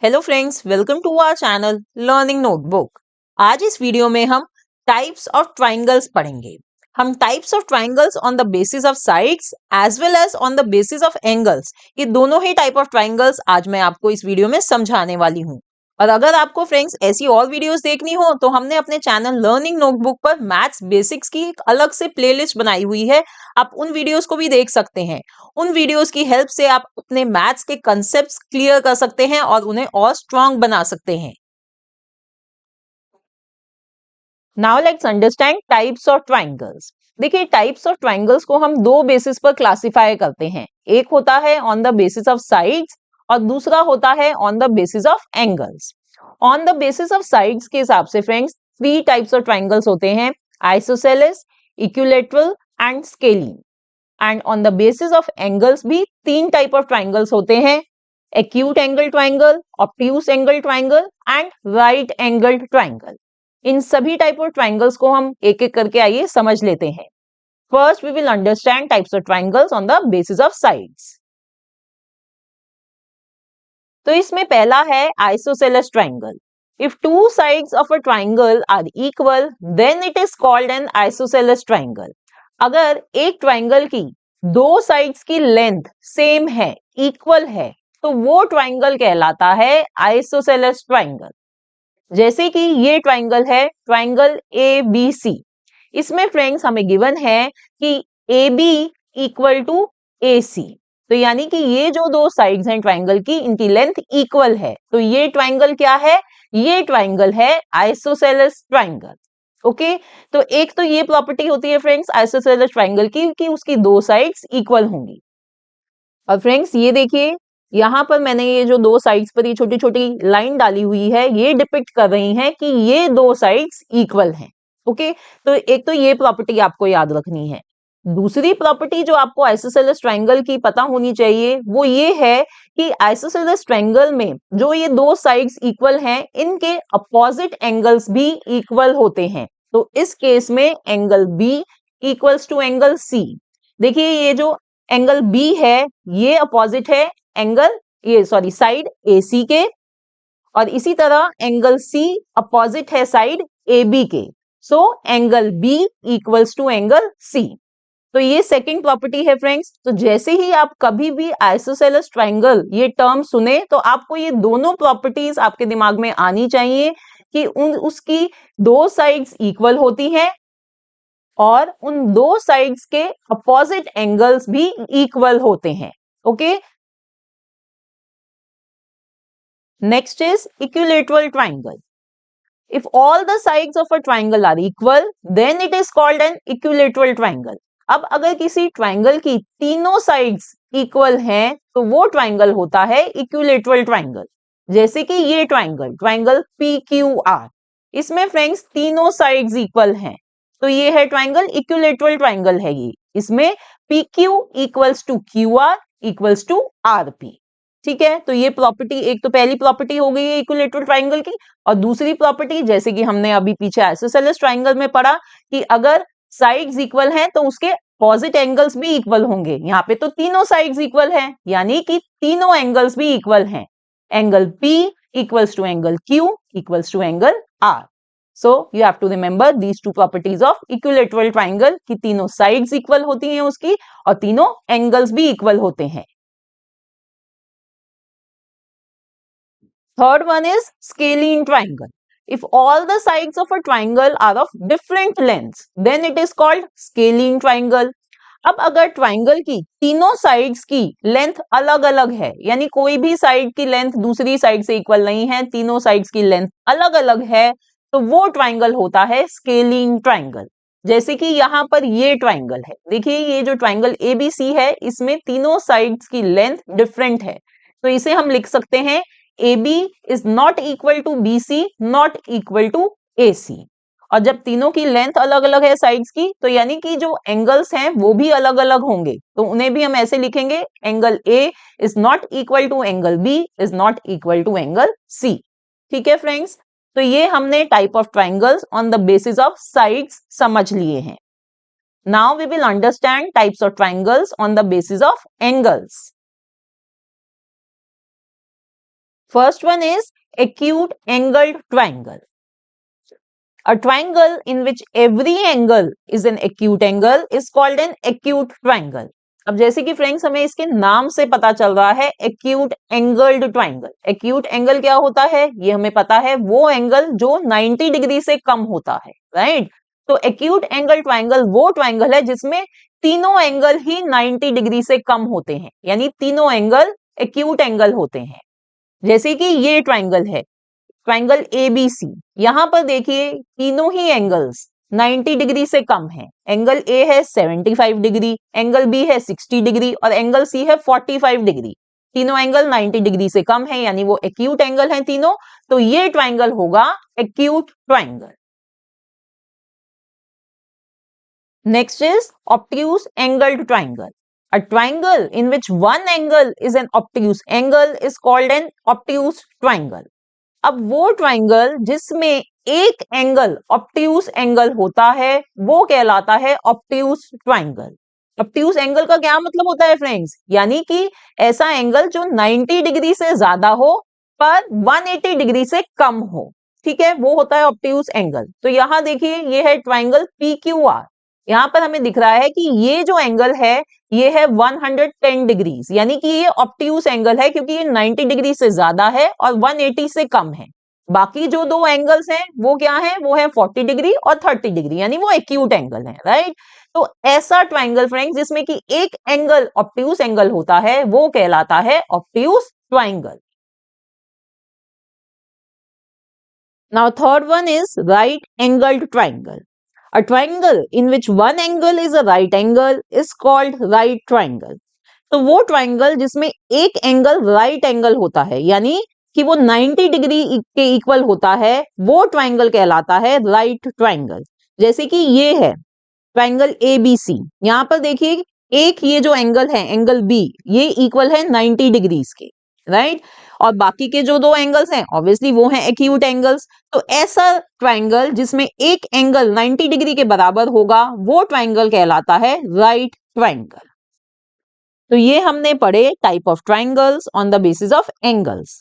Hello friends, welcome to our channel learning notebook. आज इस video में हम टाइप्स ऑफ ट्राइंगल्स पढ़ेंगे। हम types of triangles on the basis of sides as well as on the basis of angles, ये दोनों ही type of triangles आज मैं आपको इस वीडियो में समझाने वाली हूँ। और अगर आपको फ्रेंड्स ऐसी और वीडियोस देखनी हो तो हमने अपने चैनल लर्निंग नोटबुक पर मैथ्स बेसिक्स की एक अलग से प्लेलिस्ट बनाई हुई है। आप उन वीडियोस को भी देख सकते हैं। उन वीडियोस की हेल्प से आप अपने मैथ्स के कंसेप्ट्स क्लियर कर सकते हैं और उन्हें और स्ट्रांग बना सकते हैं। Now let's understand types of triangles. देखिए, टाइप्स ऑफ ट्राइंगल्स को हम दो बेसिस पर क्लासिफाई करते हैं। एक होता है on the basis of sides और दूसरा होता है on the basis of angles. On the basis of sides के हिसाब से friends three types of triangles होते हैं: isosceles, equilateral and scalene. And on the basis of angles भी तीन टाइप ऑफ ट्राइंगल्स होते हैं: acute angle triangle, obtuse angle triangle and right angle triangle. इन सभी टाइप ऑफ ट्राइंगल्स को हम एक एक करके आइए समझ लेते हैं। First we will understand types of triangles on the basis of sides. तो इसमें पहला है isosceles triangle. If two sides of a triangle are equal then it is called an isosceles triangle. अगर एक ट्राइंगल की दो साइड्स की length same है, इक्वल है, तो वो ट्राइंगल कहलाता है आइसोसेलेस ट्राइंगल। जैसे कि ये ट्राइंगल है, ट्राइंगल ए बी सी। इसमें फ्रेंड्स हमें गिवन है कि ए बी इक्वल टू ए सी। तो यानी कि ये जो दो साइड्स हैं ट्राइंगल की, इनकी लेंथ इक्वल है। तो ये ट्राइंगल क्या है? ये ट्राइंगल है आइसोसेलेस ट्राइंगल। ओके, तो एक तो ये प्रॉपर्टी होती है फ्रेंड्स आइसोसेलेस ट्राइंगल की कि उसकी दो साइड्स इक्वल होंगी। और फ्रेंड्स ये देखिए, यहां पर मैंने ये जो दो साइड्स पर ये छोटी छोटी लाइन डाली हुई है, ये डिपिक्ट कर रही है कि ये दो साइड्स इक्वल हैं। ओके, तो एक तो ये प्रॉपर्टी आपको याद रखनी है। दूसरी प्रॉपर्टी जो आपको आइसोसेलेस ट्राइंगल की पता होनी चाहिए वो ये है कि आइसोसेलेस ट्राइंगल में जो ये दो साइड्स इक्वल हैं, इनके अपोजिट एंगल्स भी इक्वल होते हैं। तो इस केस में angle B equals to angle C. देखिए, ये जो एंगल बी है ये अपोजिट है एंगल साइड AC के, और इसी तरह एंगल सी अपोजिट है साइड AB के। So angle B equals to angle C. तो ये सेकंड प्रॉपर्टी है फ्रेंड्स। तो जैसे ही आप कभी भी आइसोसेलेस ट्राइंगल ये टर्म सुने तो आपको ये दोनों प्रॉपर्टीज आपके दिमाग में आनी चाहिए कि उसकी दो साइड्स इक्वल होती हैं और उन दो साइड्स के अपोजिट एंगल्स भी इक्वल होते हैं। Okay, next is equilateral triangle. If all the sides of a triangle are equal then it is called an equilateral triangle. अब अगर किसी ट्राइंगल की तीनों साइड्स इक्वल हैं तो वो ट्राइंगल होता है इक्विलैटरल ट्राइंगल। जैसे कि ये ट्राइंगल, ट्राइंगल PQR, इसमें फ्रेंड्स तीनों साइड्स इक्वल हैं, तो ये है ट्राइंगल, इक्विलैटरल ट्राइंगल है ये। इसमें PQ equals to QR equals to RP। ठीक है, तो ये प्रॉपर्टी, एक तो पहली प्रॉपर्टी हो गई है इक्विलैटरल ट्राइंगल की। और दूसरी प्रॉपर्टी, जैसे कि हमने अभी पीछे आइसोसेलेस ट्राइंगल में पढ़ा कि अगर साइड्स इक्वल हैं तो उसके अपोजिट एंगल्स भी इक्वल होंगे। यहाँ पे तो तीनों साइड्स इक्वल हैं, यानी कि तीनों एंगल्स भी इक्वल हैं। Angle P equals to angle Q equals to angle R। So you have to remember these two properties of equilateral triangle कि तीनों साइड्स इक्वल होती हैं उसकी और तीनों एंगल्स भी इक्वल होते हैं। Third one is scalene triangle. If all the sides of a triangle are of different lengths, then it is called scalene triangle. अब अगर ट्राइंगल की तीनों साइड्स की लेंथ अलग अलग है, यानी कोई भी साइड की लेंथ दूसरी साइड से इक्वल नहीं है, तीनों साइड्स की लेंथ अलग अलग है, तो वो ट्राइंगल होता है स्केलिंग ट्राइंगल। जैसे कि यहाँ पर ये ट्राइंगल है, देखिए ये जो ट्राइंगल ABC है, इसमें तीनों साइड्स की लेंथ डिफरेंट है, तो इसे हम लिख सकते हैं AB is not equal to BC not equal to AC। और जब तीनों की लेंथ अलग अलग है साइड्स की, तो यानी कि जो एंगल्स हैं वो भी अलग अलग होंगे, तो उन्हें भी हम ऐसे लिखेंगे, angle A is not equal to angle B is not equal to angle C। ठीक है फ्रेंड्स, तो ये हमने type of triangles on the basis of sides समझ लिए हैं। Now we will understand types of triangles on the basis of angles. First one is acute angled triangle. A triangle in which every angle is an acute angle is called an acute triangle. अब जैसे कि friends हमें इसके नाम से पता चल रहा है acute angled triangle. acute angle क्या होता है ये हमें पता है, वो एंगल जो 90 डिग्री से कम होता है, राइट? तो acute angle triangle वो ट्राइंगल है जिसमें तीनों एंगल ही 90 डिग्री से कम होते हैं, यानी तीनों एंगल acute एंगल होते हैं। जैसे कि ये ट्राइंगल है, ट्राइंगल ABC, यहां पर देखिए तीनों ही एंगल्स 90 डिग्री से कम है। एंगल ए है 75 डिग्री, एंगल बी है 60 डिग्री और एंगल सी है 45 डिग्री। तीनों एंगल 90 डिग्री से कम है, यानी वो एक्यूट एंगल हैं तीनों, तो ये ट्राइंगल होगा acute triangle. Next is obtuse angled triangle. A triangle in which one angle is an obtuse angle is called an obtuse triangle. अब वो ट्राइंगल जिसमें एक एंगल ऑब्ट्यूज एंगल होता है वो कहलाता है ऑब्ट्यूज ट्राइंगल। ऑब्ट्यूज एंगल का क्या मतलब होता है फ्रेंड्स? यानी कि ऐसा एंगल जो 90 डिग्री से ज्यादा हो पर 180 डिग्री से कम हो, ठीक है, वो होता है ऑब्ट्यूज एंगल। तो यहां देखिए ये है ट्राइंगल PQR। यहां पर हमें दिख रहा है कि ये जो एंगल है ये है 110 डिग्रीज, यानी कि ये ऑब्ट्यूज एंगल है क्योंकि ये 90 डिग्री से ज्यादा है और 180 से कम है। बाकी जो दो एंगल्स हैं वो क्या है, वो है 40 डिग्री और 30 डिग्री, यानी वो एक्यूट एंगल है, राइट? तो ऐसा ट्राइंगल फ्रेंड्स जिसमें कि एक एंगल ऑब्ट्यूज एंगल होता है वो कहलाता है obtuse triangle. Now third one is right angled triangle. A triangle in which one angle is a right angle is called right triangle. तो वो ट्राइंगल जिसमें एक एंगल राइट एंगल होता है, यानी कि वो 90 डिग्री के इक्वल होता है, वो ट्राइंगल कहलाता है राइट ट्राइंगल। जैसे कि ये है ट्राइंगल ABC, यहां पर देखिए एक ये जो एंगल है एंगल B, ये इक्वल है 90 डिग्रीज के, राइट? और बाकी के जो दो एंगल्स हैं ऑब्वियसली वो हैं एक्यूट एंगल्स। तो ऐसा ट्राइंगल जिसमें एक एंगल 90 डिग्री के बराबर होगा वो ट्राइंगल कहलाता है राइट ट्राइंगल। तो ये हमने पढ़े type of triangles on the basis of angles.